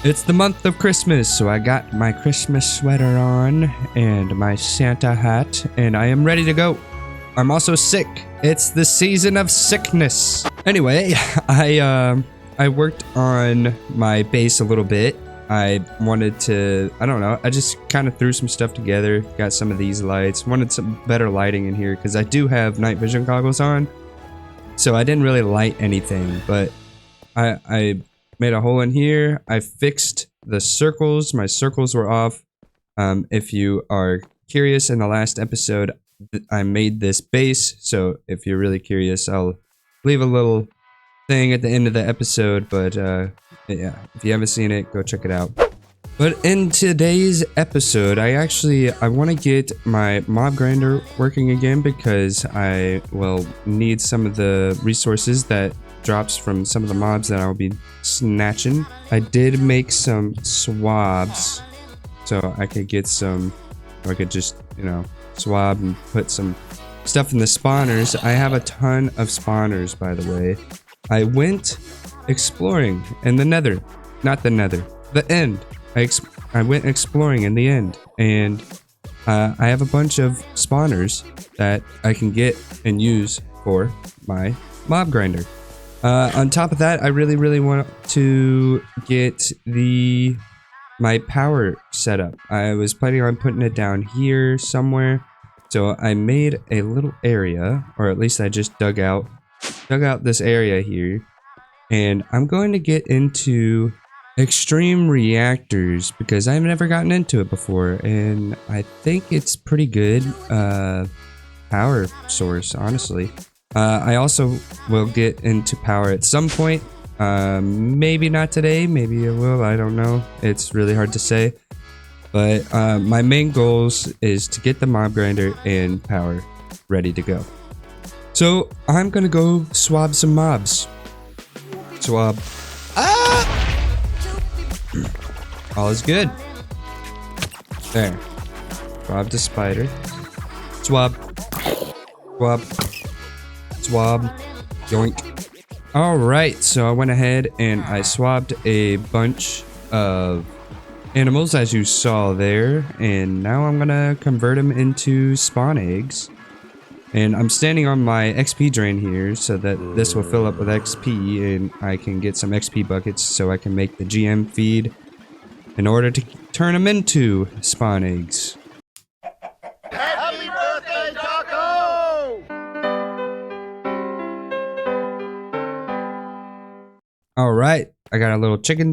It's the month of Christmas, so I got my Christmas sweater on and my Santa hat, and I am ready to go. I'm also sick. It's the season of sickness. Anyway, I worked on my base a little bit. I wanted to, I don't know, I just kind of threw some stuff together, got some of these lights, wanted some better lighting in here because I do have night vision goggles on, so I didn't really light anything, but I made a hole in here. I fixed the circles. My circles were off. If you are curious, in the last episode, I made this base, so if you're really curious, I'll leave a little thing at the end of the episode, but yeah, if you haven't seen it, go check it out. But in today's episode, I want to get my mob grinder working again because I will need some of the resources that drops from some of the mobs that I'll be snatching. I did make some swabs so I could get some, or I could just, you know, swab and put some stuff in the spawners. I have a ton of spawners, by the way. I went exploring in the nether, not the nether, the end. I went exploring in the end, and I have a bunch of spawners that I can get and use for my mob grinder. On top of that, I really want to get my power set up. I was planning on putting it down here somewhere, so I made a little area, or at least I just dug out this area here, and I'm going to get into Extreme Reactors because I've never gotten into it before, and I think it's pretty good power source, honestly. I also will get into power at some point. Maybe not today, maybe I will, I don't know. It's really hard to say. But my main goals is to get the mob grinder and power ready to go. So I'm gonna go swab some mobs. Swab. Ah! All is good. There. Swab the spider. Swab. Swab. Swab. Yoink. Alright, so I went ahead and I swabbed a bunch of animals, as you saw there, and now I'm gonna convert them into spawn eggs. And I'm standing on my XP drain here so that this will fill up with XP and I can get some XP buckets so I can make the GM feed in order to turn them into spawn eggs. Happy birthday, Taco! Alright, I got a little chicken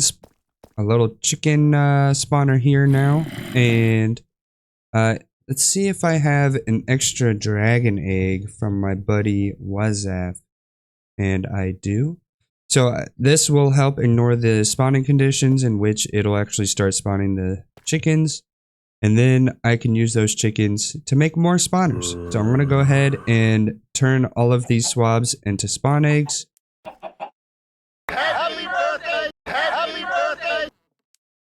spawner here now, and let's see if I have an extra dragon egg from my buddy Wwaazzaaff, and I do. So this will help ignore the spawning conditions in which it'll actually start spawning the chickens, and then I can use those chickens to make more spawners. So I'm gonna go ahead and turn all of these swabs into spawn eggs. Happy birthday! Happy birthday!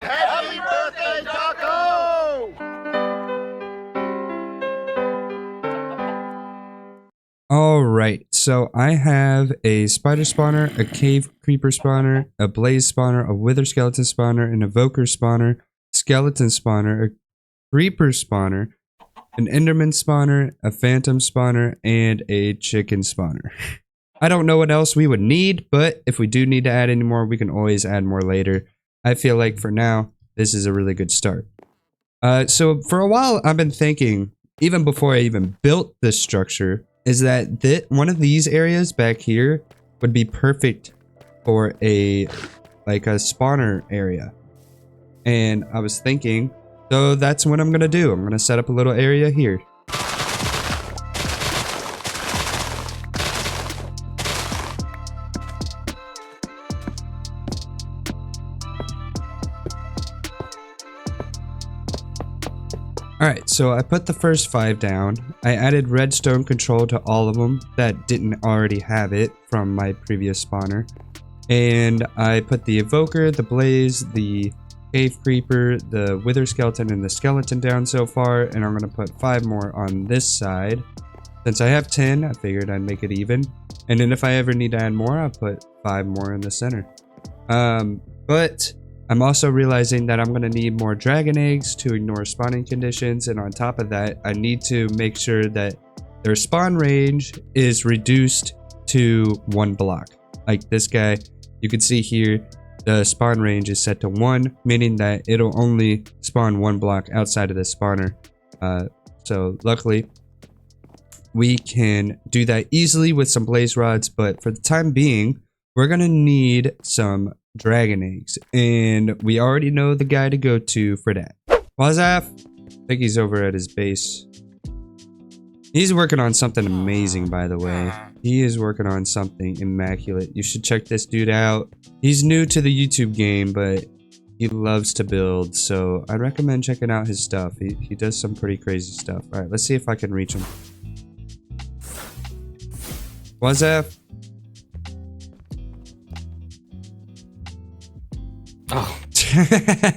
Happy birthday, Taco! Alright, so I have a spider spawner, a cave creeper spawner, a blaze spawner, a wither skeleton spawner, an evoker spawner, skeleton spawner, a creeper spawner, an enderman spawner, a phantom spawner, and a chicken spawner. I don't know what else we would need, but if we do need to add any more, we can always add more later. I feel like for now, this is a really good start. So for a while, I've been thinking, even before I even built this structure, is that one of these areas back here would be perfect for a spawner area. And I was thinking, so that's what I'm gonna do. I'm gonna set up a little area here. Alright, so I put the first 5 down. I added redstone control to all of them that didn't already have it from my previous spawner. And I put the evoker, the blaze, the cave creeper, the wither skeleton, and the skeleton down so far. And I'm going to put 5 more on this side. Since I have 10, I figured I'd make it even. And then if I ever need to add more, I'll put 5 more in the center. But I'm also realizing that I'm going to need more dragon eggs to ignore spawning conditions, and on top of that, I need to make sure that their spawn range is reduced to 1 block. Like this guy, you can see here, the spawn range is set to 1, meaning that it'll only spawn 1 block outside of the spawner. So luckily, we can do that easily with some blaze rods, but for the time being, we're gonna need some dragon eggs, and we already know the guy to go to for that. Wwaazzaaff, I think he's over at his base. He's working on something amazing, by the way. He is working on something immaculate. You should check this dude out. He's new to the YouTube game, but he loves to build, so I'd recommend checking out his stuff. He does some pretty crazy stuff. All right, let's see if I can reach him. Wwaazzaaff? Oh.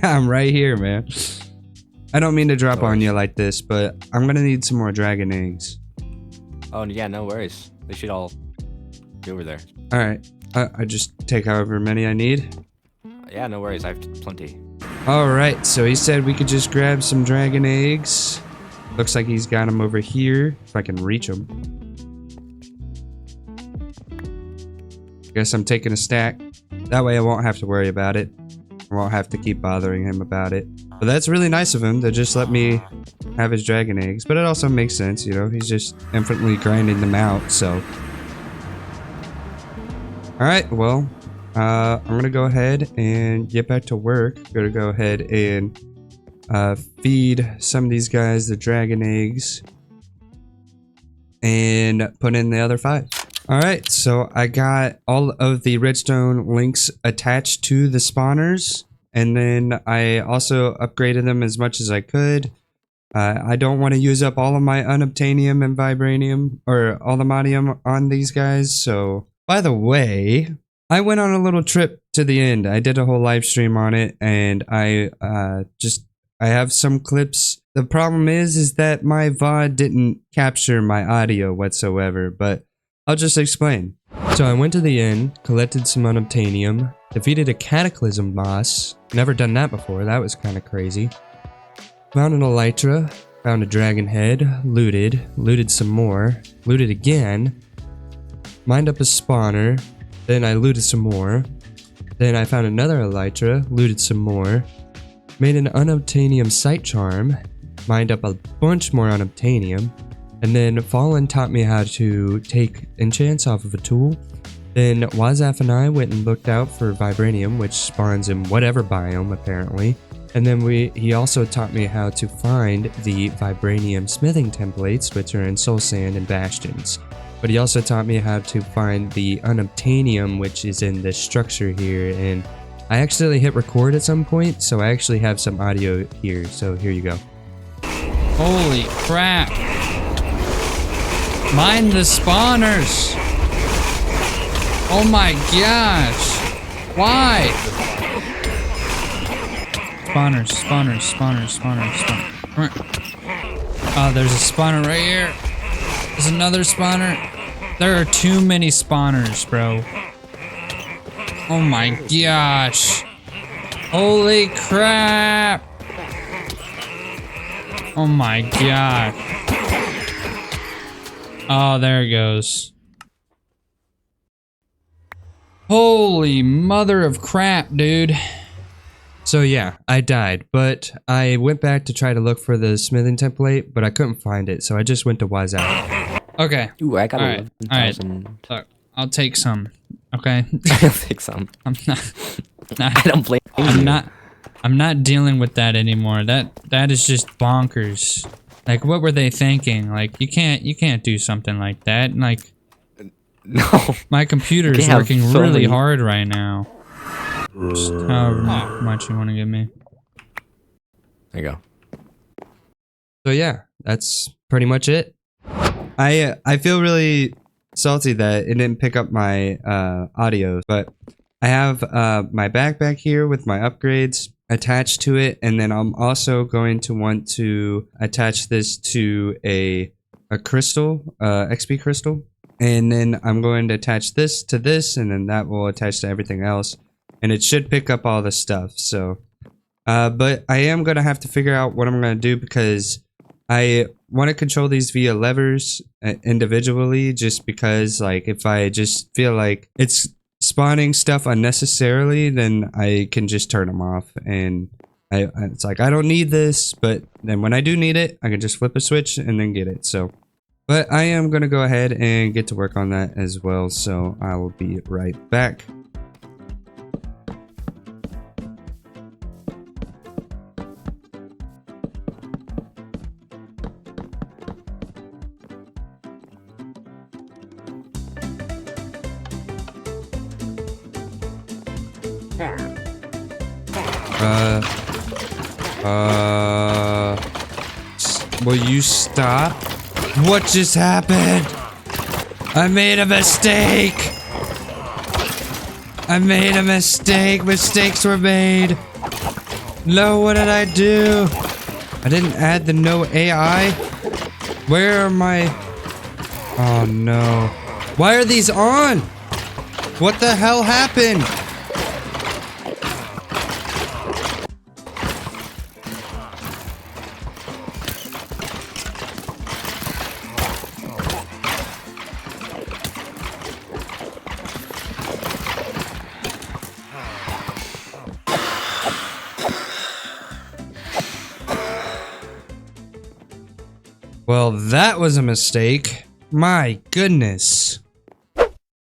I'm right here, man. I don't mean to drop on you like this, but I'm gonna need some more dragon eggs. Oh, yeah, no worries. They should all be over there. Alright, I just take however many I need. Yeah, no worries. I have plenty. Alright, so he said we could just grab some dragon eggs. Looks like he's got them over here, if I can reach them. Guess I'm taking a stack. That way I won't have to worry about it. I won't have to keep bothering him about it. But that's really nice of him to just let me have his dragon eggs. But it also makes sense, you know, he's just infinitely grinding them out, so. Alright, well, I'm gonna go ahead and get back to work. Gonna go ahead and feed some of these guys the dragon eggs and put in the other 5. Alright, so I got all of the redstone links attached to the spawners, and then I also upgraded them as much as I could. I don't want to use up all of my unobtainium and vibranium, or all the modium on these guys, so. By the way, I went on a little trip to the end. I did a whole live stream on it, and I have some clips. The problem is that my VOD didn't capture my audio whatsoever, but I'll just explain. So I went to the end, collected some unobtainium, defeated a cataclysm boss. Never done that before, that was kind of crazy. Found an elytra, found a dragon head, looted some more, looted again, mined up a spawner, then I looted some more, then I found another elytra, looted some more, made an unobtainium sight charm, mined up a bunch more unobtainium, and then Fallen taught me how to take enchants off of a tool. Then Wwaazzaaff and I went and looked out for vibranium, which spawns in whatever biome apparently. And then he also taught me how to find the vibranium smithing templates, which are in soul sand and bastions. But he also taught me how to find the unobtainium, which is in this structure here. And I accidentally hit record at some point, so I actually have some audio here. So here you go. Holy crap! Mind the spawners! Oh my gosh! Why? Spawners. Oh, there's a spawner right here. There's another spawner. There are too many spawners, bro. Oh my gosh. Holy crap! Oh my god. Oh, there it goes. Holy mother of crap, dude. So yeah, I died, but I went back to try to look for the smithing template, but I couldn't find it, so I just went to Wwaazzaaff. Okay. Ooh, I got Alright, 11,000. look, I'll take some, okay? I'll take some. I'm not, I don't blame you. I'm not dealing with that anymore. That is just bonkers. Like, what were they thinking? Like, you can't do something like that. Like, no. my computer is working really hard right now. Just however much you want to give me. There you go. So yeah, that's pretty much it. I feel really salty that it didn't pick up my audio, but I have my backpack here with my upgrades attached to it, and then I'm also going to want to attach this to a crystal, XP crystal, and then I'm going to attach this to this, and then that will attach to everything else. and it should pick up all the stuff. So, but I am gonna have to figure out what I'm gonna do because I want to control these via levers individually, just because like if I just feel like it's spawning stuff unnecessarily, then I can just turn them off, and it's like I don't need this, but then when I do need it, I can just flip a switch and then get it. So, but I am gonna go ahead and get to work on that as well, so I will be right back. Will you stop? What just happened? I made a mistake! I made a mistake! Mistakes were made! No, what did I do? I didn't add the no AI? Where are my... Oh no. Why are these on? What the hell happened? Well, that was a mistake. My goodness.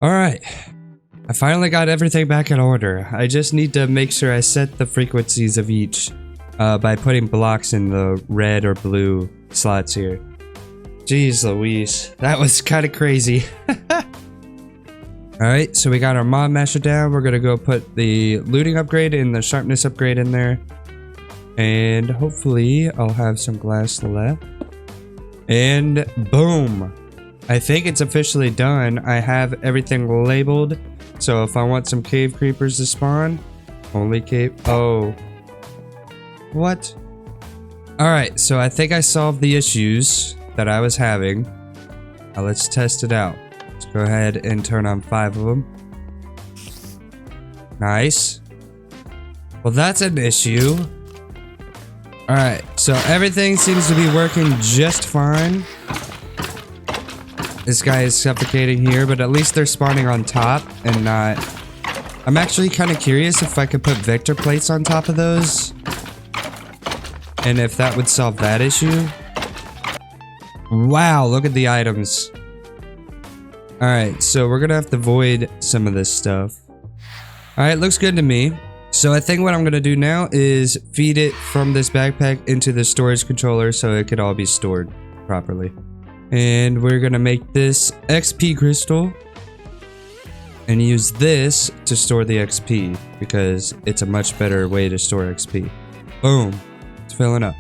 Alright. I finally got everything back in order. I just need to make sure I set the frequencies of each by putting blocks in the red or blue slots here. Jeez Louise. That was kind of crazy. Alright, so we got our mob masher down. We're gonna go put the looting upgrade and the sharpness upgrade in there. And hopefully I'll have some glass left. And boom! I think it's officially done. I have everything labeled. So if I want some cave creepers to spawn, only cave... Oh. What? Alright, so I think I solved the issues that I was having. Now let's test it out. Let's go ahead and turn on 5 of them. Nice. Well, that's an issue. Alright, so everything seems to be working just fine. This guy is suffocating here, but at least they're spawning on top and not... I'm actually kind of curious if I could put vector plates on top of those. And if that would solve that issue. Wow, look at the items. Alright, so we're gonna have to void some of this stuff. Alright, looks good to me. So I think what I'm gonna do now is feed it from this backpack into the storage controller so it could all be stored properly. And we're gonna make this XP crystal and use this to store the XP because it's a much better way to store XP. Boom, it's filling up.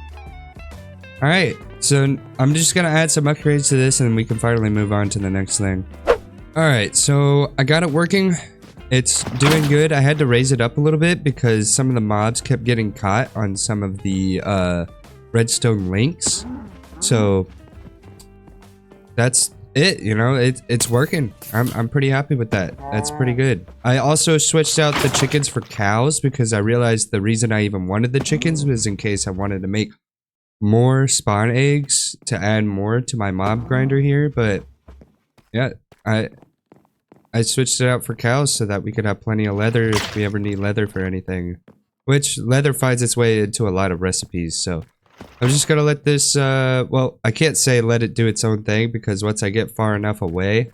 Alright, so I'm just gonna add some upgrades to this and we can finally move on to the next thing. Alright, so I got it working. It's doing good. I had to raise it up a little bit because some of the mobs kept getting caught on some of the redstone links. So that's it, you know, it's working. I'm pretty happy with that. That's pretty good. I also switched out the chickens for cows because I realized the reason I even wanted the chickens was in case I wanted to make more spawn eggs to add more to my mob grinder here. But yeah, I switched it out for cows so that we could have plenty of leather if we ever need leather for anything. Which, leather finds its way into a lot of recipes, so... I'm just gonna let this, well, I can't say let it do its own thing, because once I get far enough away,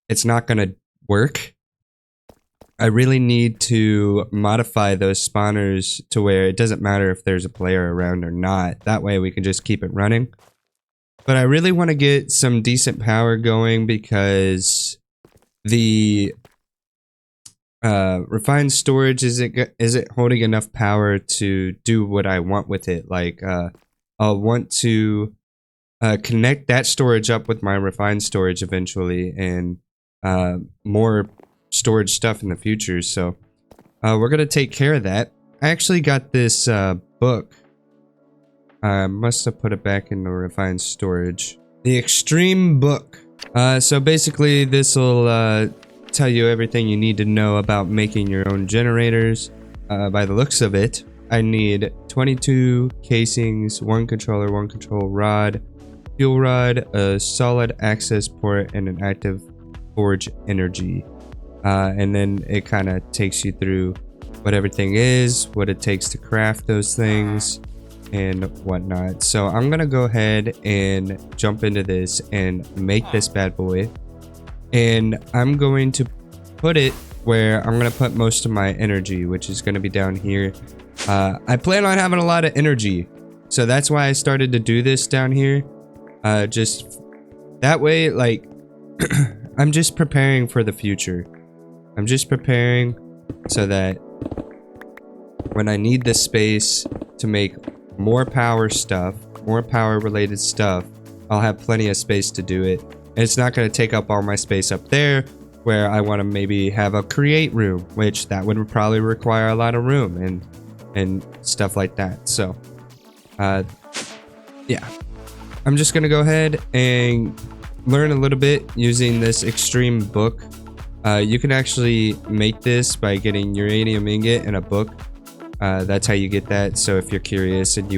it's not gonna work. I really need to modify those spawners to where it doesn't matter if there's a player around or not. That way we can just keep it running. But I really want to get some decent power going because... the refined storage isn't holding enough power to do what I want with it. Like I'll want to connect that storage up with my refined storage eventually, and more storage stuff in the future. So we're gonna take care of that. I actually got this book. I must have put it back in the refined storage. The Extreme book. So basically this will tell you everything you need to know about making your own generators. By the looks of it, I need 22 casings, 1 controller, 1 control rod, fuel rod, a solid access port, and an active forge energy. And then it kind of takes you through what everything is, what it takes to craft those things, and whatnot. So I'm gonna go ahead and jump into this and make this bad boy. And I'm going to put it where I'm gonna put most of my energy, which is gonna be down here. I plan on having a lot of energy, so that's why I started to do this down here. Just that way, like, I'm just preparing for the future. I'm just preparing so that when I need this space to make more power stuff, more power related stuff, I'll have plenty of space to do it. And it's not going to take up all my space up there where I want to maybe have a create room, which that would probably require a lot of room and stuff like that. So, yeah, I'm just going to go ahead and learn a little bit using this Extreme book. You can actually make this by getting uranium ingot in a book. That's how you get that. So if you're curious and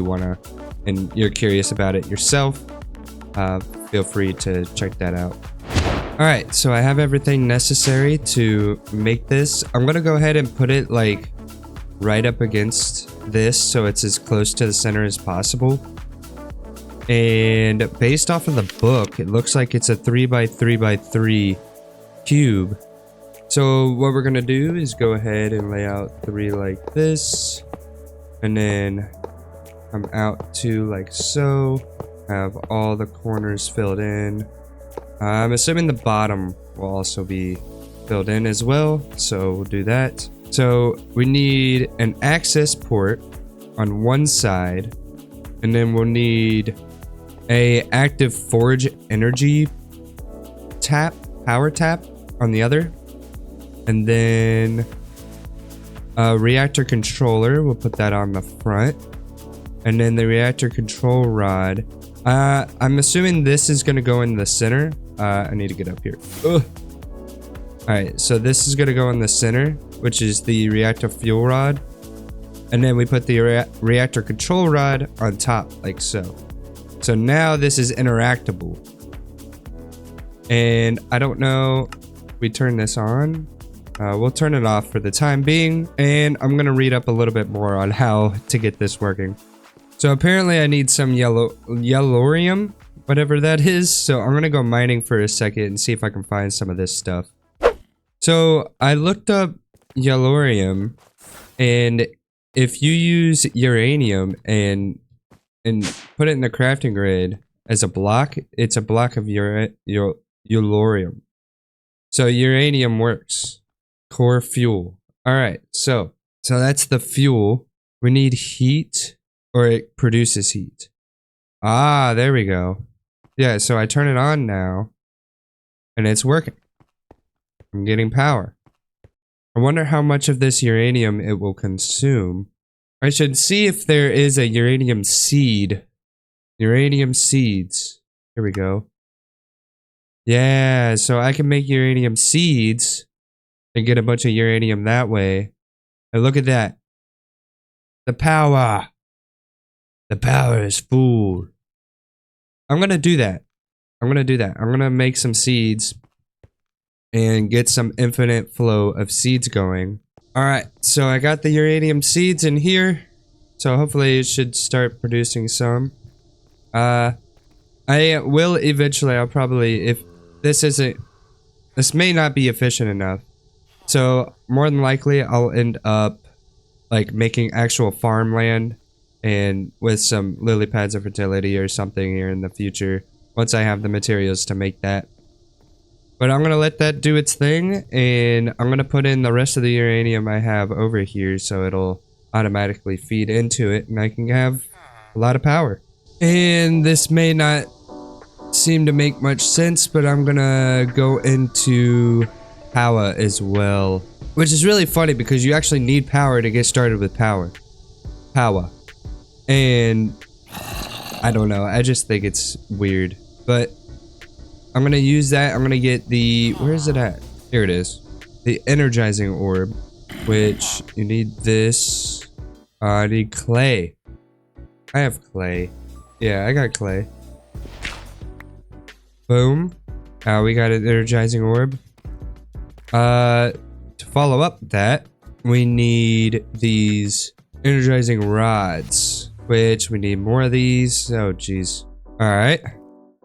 you're curious about it yourself, feel free to check that out. All right, so I have everything necessary to make this. I'm gonna go ahead and put it like right up against this so it's as close to the center as possible. And based off of the book, it looks like it's a 3x3x3 cube. So what we're gonna do is go ahead and lay out 3 like this, and then come out 2 like so. Have all the corners filled in. I'm assuming the bottom will also be filled in as well, so we'll do that. So we need an access port on one side, and then we'll need a active forge energy power tap on the other. And then a reactor controller, we'll put that on the front. And then the reactor control rod. I'm assuming this is going to go in the center. I need to get up here. Ugh. All right, so this is going to go in the center, which is the reactor fuel rod. And then we put the reactor control rod on top, like so. So now this is interactable. And I don't know, we turn this on. We'll turn it off for the time being, and I'm gonna read up a little bit more on how to get this working. So apparently I need some yellorium, whatever that is. So I'm gonna go mining for a second and see if I can find some of this stuff. So I looked up yellorium, and if you use uranium and put it in the crafting grid as a block, it's a block of yellorium. So uranium works. Core fuel. All right, so that's the fuel. We need heat, or it produces heat. Ah, there we go. Yeah, so I turn it on now, and it's working. I'm getting power. I wonder how much of this uranium it will consume. I should see if there is a uranium seed. Uranium seeds. Here we go. Yeah, so I can make uranium seeds and get a bunch of uranium that way. And look at that. The power. The power is full. I'm gonna do that. I'm gonna make some seeds and get some infinite flow of seeds going. Alright, so I got the uranium seeds in here. So hopefully it should start producing some. I will eventually, I'll probably, if this may not be efficient enough. So more than likely I'll end up like making actual farmland and with some lily pads of fertility or something here in the future once I have the materials to make that. But I'm gonna let that do its thing, and I'm gonna put in the rest of the uranium I have over here so it'll automatically feed into it and I can have a lot of power. And this may not seem to make much sense, but I'm gonna go into Powah as well, which is really funny because you actually need power to get started with Powah. And I don't know, I just think it's weird, but I'm gonna use that. I'm gonna get the, where is it at? Here it is. the energizing orb, which you need this. I need clay. I have clay. Yeah, I got clay. Boom. We got an energizing orb. To follow up that, we need these energizing rods, which we need more of these. Oh, geez. Alright.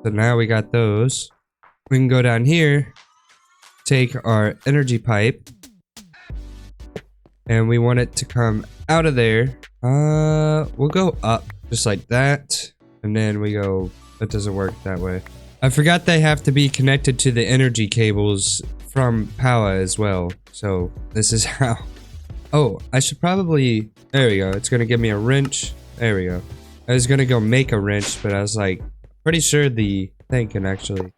So now we got those. We can go down here, take our energy pipe, and we want it to come out of there. We'll go up just like that, and then we go. That doesn't work that way. I forgot they have to be connected to the energy cables from Powah as well. So this is how. Oh, I should probably. There we go. It's gonna give me a wrench. There we go. I was gonna go make a wrench, but I was like, pretty sure the thing can actually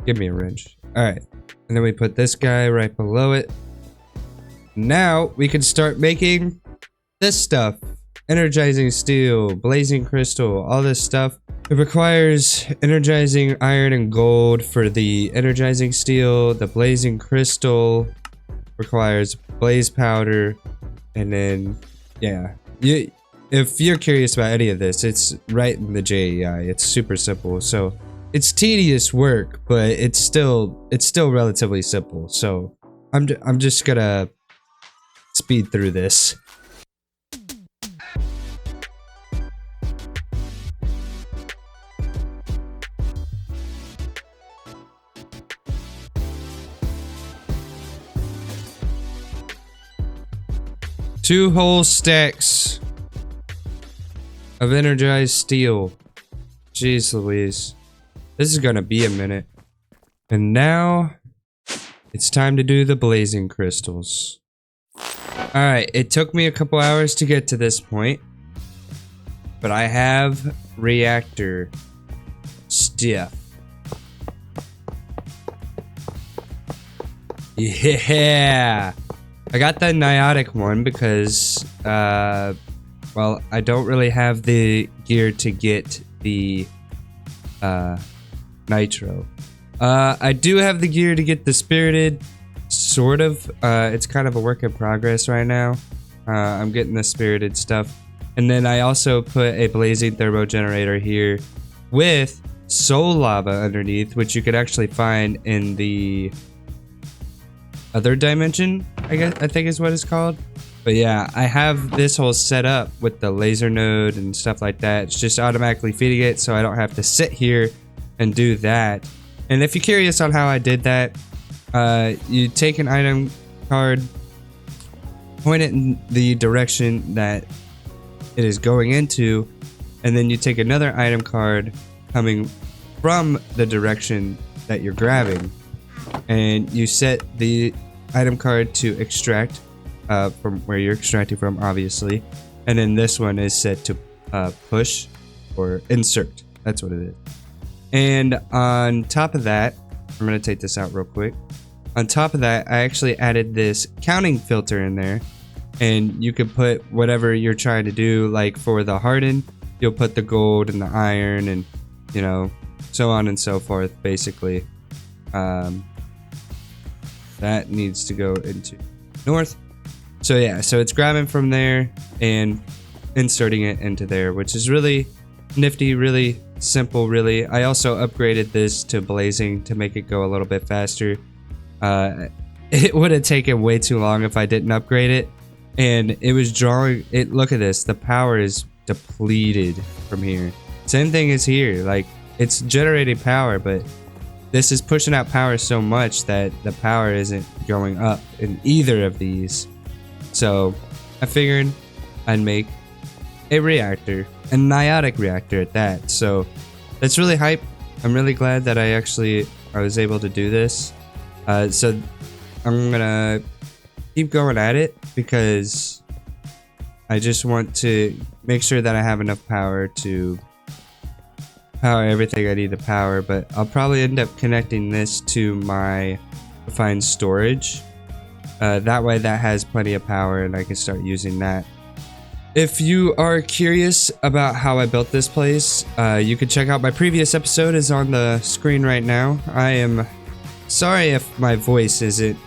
give me a wrench. All right, and then we put this guy right below it. Now we can start making this stuff. Energizing steel, blazing crystal, all this stuff. It requires energizing iron and gold for the energizing steel. The blazing crystal requires blaze powder. And then, yeah. If you're curious about any of this, it's right in the JEI. It's super simple. So it's tedious work, but it's still relatively simple. So I'm just gonna speed through this. Two whole stacks of energized steel. Jeez Louise. This is gonna be a minute. And now it's time to do the blazing crystals. Alright, it took me a couple hours to get to this point, but I have reactor stuff. Yeah! I got the Neotic one because, well, I don't really have the gear to get the nitro. I do have the gear to get the spirited, sort of. It's kind of a work in progress right now. I'm getting the spirited stuff. And then I also put a blazing thermo generator here with soul lava underneath, which you could actually find in the other dimension, I think is what it's called. But yeah, I have this whole set up with the laser node and stuff like that. It's just automatically feeding it, so I don't have to sit here and do that. And if you're curious on how I did that, you take an item card, point it in the direction that it is going into, and then you take another item card coming from the direction that you're grabbing, and you set the item card to extract from where you're extracting from, obviously, and then this one is set to push or insert. That's what it is. And on top of that, I'm gonna take this out real quick. On top of that, I actually added this counting filter in there, and you could put whatever you're trying to do. Like for the harden, you'll put the gold and the iron, and you know, so on and so forth. Basically, that needs to go into north. So yeah, so it's grabbing from there and inserting it into there, which is really nifty, really simple, really. I also upgraded this to blazing to make it go a little bit faster. It would have taken way too long if I didn't upgrade it, and it was drawing it. Look at this, the power is depleted from here. Same thing as here, like it's generating power, but this is pushing out power so much that the power isn't going up in either of these. So I figured I'd make a reactor, a Neotic reactor at that. So that's really hype. I'm really glad that I was able to do this. So I'm gonna keep going at it because I just want to make sure that I have enough power to power everything I need to power. But I'll probably end up connecting this to my refined storage. That way that has plenty of power and I can start using that. If you are curious about how I built this place, you can check out my previous episode. Is on the screen right now. I am sorry if my voice isn't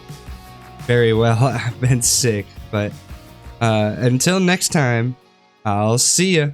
very well. I've been sick, but until next time, I'll see ya.